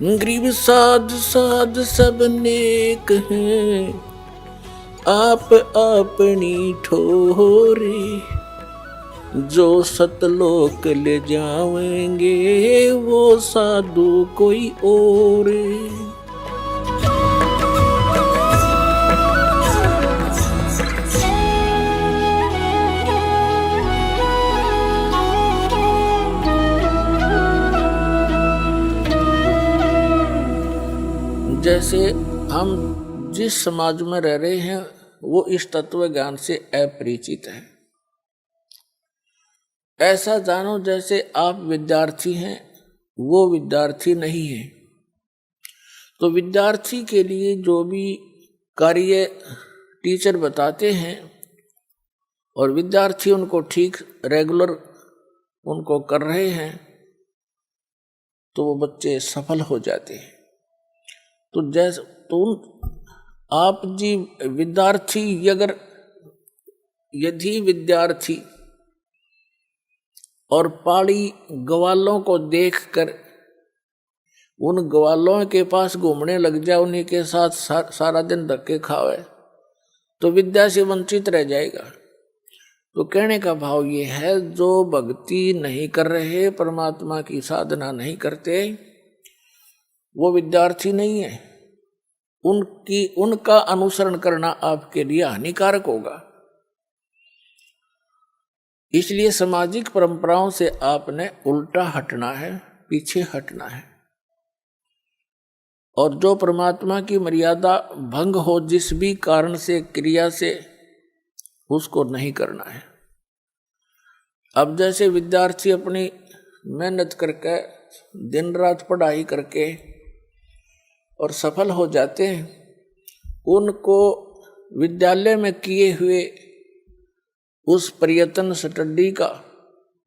गरीब साध साध सब नेक हैं, आप अपनी ठोरे। जो सतलोक ले जाएंगे वो साधु कोई और। जैसे हम जिस समाज में रह रहे हैं वो इस तत्व ज्ञान से अपरिचित है। ऐसा जानो जैसे आप विद्यार्थी हैं, वो विद्यार्थी नहीं है। तो विद्यार्थी के लिए जो भी कार्य टीचर बताते हैं और विद्यार्थी उनको ठीक रेगुलर उनको कर रहे हैं तो वो बच्चे सफल हो जाते हैं। तो जैसे आप जी विद्यार्थी यदि विद्यार्थी और पहाड़ी ग्वालों को देखकर उन ग्वालों के पास घूमने लग जाए, उन्हीं के साथ सारा दिन धक्के खावे तो विद्या से वंचित रह जाएगा। तो कहने का भाव ये है, जो भक्ति नहीं कर रहे, परमात्मा की साधना नहीं करते, वो विद्यार्थी नहीं है। उनका अनुसरण करना आपके लिए हानिकारक होगा। इसलिए सामाजिक परंपराओं से आपने उल्टा हटना है, पीछे हटना है। और जो परमात्मा की मर्यादा भंग हो जिस भी कारण से, क्रिया से, उसको नहीं करना है। अब जैसे विद्यार्थी अपनी मेहनत करके दिन रात पढ़ाई करके और सफल हो जाते हैं, उनको विद्यालय में किए हुए उस प्रयत्न स्टडी का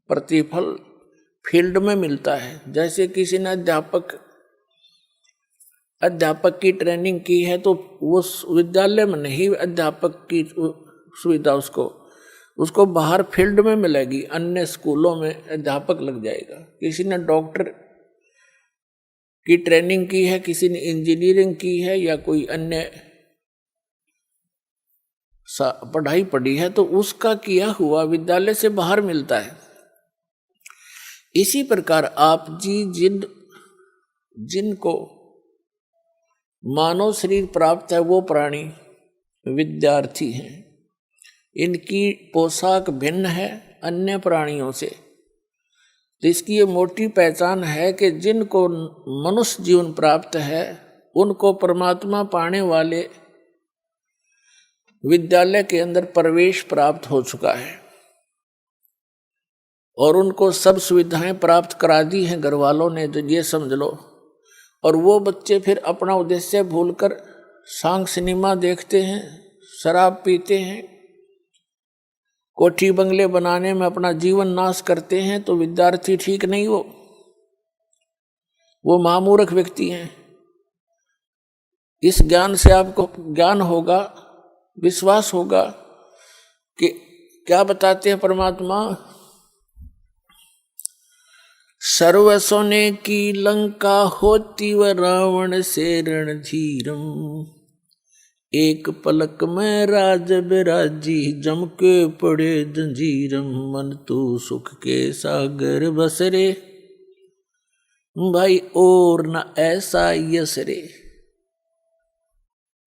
प्रतिफल फील्ड में मिलता है। जैसे किसी ने अध्यापक की ट्रेनिंग की है तो वो विद्यालय में नहीं, अध्यापक की सुविधा उसको बाहर फील्ड में मिलेगी, अन्य स्कूलों में अध्यापक लग जाएगा। किसी ने डॉक्टर की ट्रेनिंग की है, किसी ने इंजीनियरिंग की है या कोई अन्य पढ़ाई पढ़ी है तो उसका किया हुआ विद्यालय से बाहर मिलता है। इसी प्रकार आप जी जिनको मानव शरीर प्राप्त है वो प्राणी विद्यार्थी हैं। इनकी पोशाक भिन्न है अन्य प्राणियों से। तो इसकी ये मोटी पहचान है कि जिनको मनुष्य जीवन प्राप्त है उनको परमात्मा पाने वाले विद्यालय के अंदर प्रवेश प्राप्त हो चुका है और उनको सब सुविधाएं प्राप्त करा दी हैं घर वालों ने, तो ये समझ लो। और वो बच्चे फिर अपना उद्देश्य भूलकर सांग सिनेमा देखते हैं, शराब पीते हैं, कोठी बंगले बनाने में अपना जीवन नाश करते हैं। तो विद्यार्थी ठीक नहीं, वो महामूर्ख व्यक्ति हैं। इस ज्ञान से आपको ज्ञान होगा, विश्वास होगा कि क्या बताते हैं परमात्मा, सर्व सोने की लंका होती व रावण से रणधीरम, एक पलक में राज बिराजी जम के पड़े जंजीरम, मन तू सुख के सागर बसरे भाई और न ऐसा यश रे।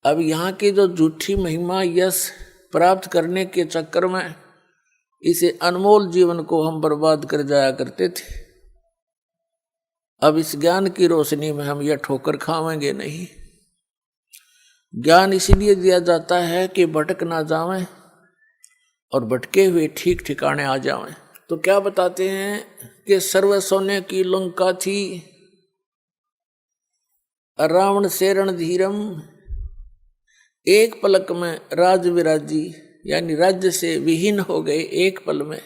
अब यहाँ की जो झूठी महिमा यश प्राप्त करने के चक्कर में इसे अनमोल जीवन को हम बर्बाद कर जाया करते थे। अब इस ज्ञान की रोशनी में हम यह ठोकर खावेंगे नहीं। ज्ञान इसीलिए दिया जाता है कि भटक ना जावें और भटके हुए ठीक ठिकाने आ जावें। तो क्या बताते हैं कि सर्व सोने की लंका थी, रावण से रणधीरम, एक पलक में राज विराजी, यानी राज्य से विहीन हो गए एक पल में।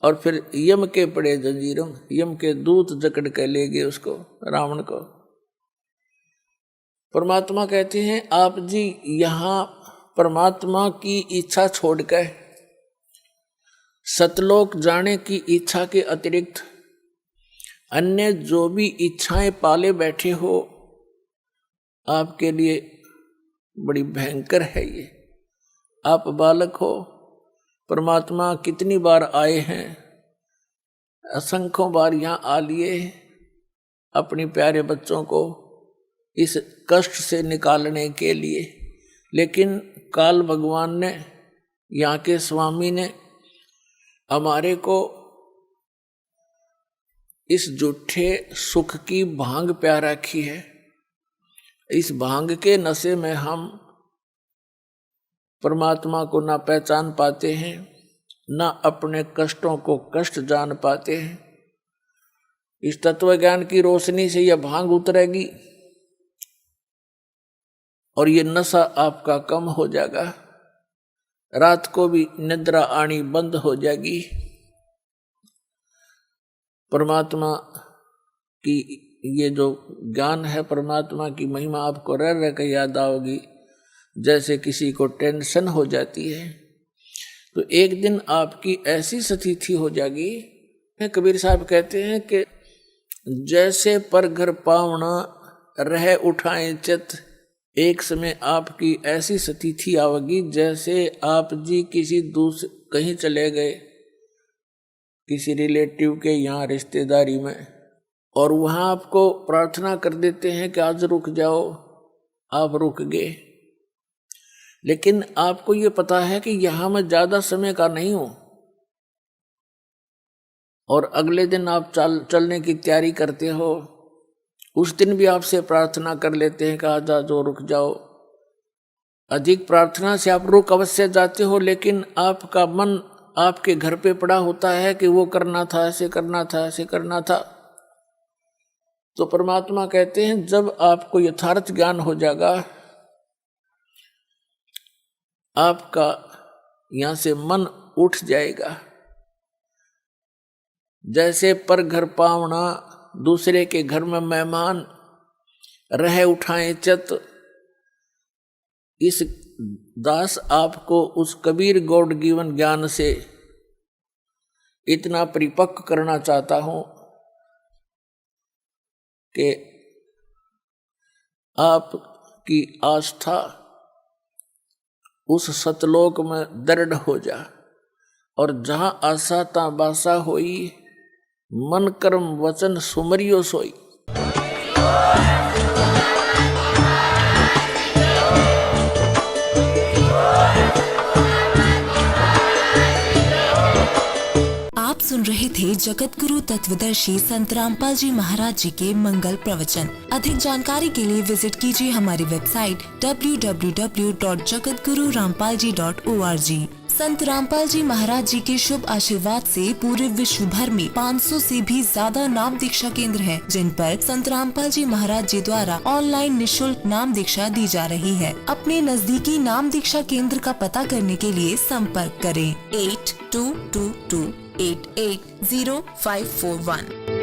और फिर यम के पड़े जंजीरम, यम के दूत जकड़ के ले गए उसको, रावण को। परमात्मा कहते हैं आप जी यहाँ परमात्मा की इच्छा छोड़कर सतलोक जाने की इच्छा के अतिरिक्त अन्य जो भी इच्छाएं पाले बैठे हो, आपके लिए बड़ी भयंकर है ये। आप बालक हो, परमात्मा कितनी बार आए हैं, असंख्यों बार यहाँ आ लिए अपने प्यारे बच्चों को इस कष्ट से निकालने के लिए, लेकिन काल भगवान ने, यहाँ के स्वामी ने हमारे को इस झूठे सुख की भांग प्या रखी है। इस भांग के नशे में हम परमात्मा को ना पहचान पाते हैं, ना अपने कष्टों को कष्ट जान पाते हैं। इस तत्व ज्ञान की रोशनी से यह भांग उतरेगी और ये नशा आपका कम हो जाएगा। रात को भी निद्रा आनी बंद हो जाएगी। परमात्मा की ये जो ज्ञान है, परमात्मा की महिमा आपको रह रह कर याद आओगी। जैसे किसी को टेंशन हो जाती है तो एक दिन आपकी ऐसी स्थिति हो जाएगी, कबीर साहब कहते हैं कि जैसे पर घर पावना रह उठाए चित। एक समय आपकी ऐसी स्थिति आवेगी जैसे आप जी किसी दूसरे कहीं चले गए, किसी रिलेटिव के यहाँ रिश्तेदारी में, और वहाँ आपको प्रार्थना कर देते हैं कि आज रुक जाओ। आप रुक गए, लेकिन आपको ये पता है कि यहाँ मैं ज़्यादा समय का नहीं हूँ, और अगले दिन आप चलने की तैयारी करते हो। उस दिन भी आपसे प्रार्थना कर लेते हैं कि आज जो रुक जाओ। अधिक प्रार्थना से आप रुक अवश्य जाते हो, लेकिन आपका मन आपके घर पे पड़ा होता है कि वो करना था, ऐसे करना था, ऐसे करना था। तो परमात्मा कहते हैं जब आपको यथार्थ ज्ञान हो जाएगा, आपका यहाँ से मन उठ जाएगा। जैसे पर घर पावना, दूसरे के घर में मेहमान, रह उठाए चित। इस दास आपको उस कबीर गॉड गिवन ज्ञान से इतना परिपक्व करना चाहता हूं कि आपकी आस्था उस सतलोक में दृढ़ हो जा, और जहां आशा ता बासा होई, मन कर्म वचन सुमरियो सोई। आप सुन रहे थे जगत गुरु तत्वदर्शी संत रामपाल जी महाराज जी के मंगल प्रवचन। अधिक जानकारी के लिए विजिट कीजिए हमारी वेबसाइट www.jagatgururampalji.org। संत रामपाल जी महाराज जी के शुभ आशीर्वाद से पूरे विश्व भर में 500 से भी ज्यादा नाम दीक्षा केंद्र हैं, जिन पर संत रामपाल जी महाराज जी द्वारा ऑनलाइन निशुल्क नाम दीक्षा दी जा रही है। अपने नजदीकी नाम दीक्षा केंद्र का पता करने के लिए संपर्क करें 8222880541।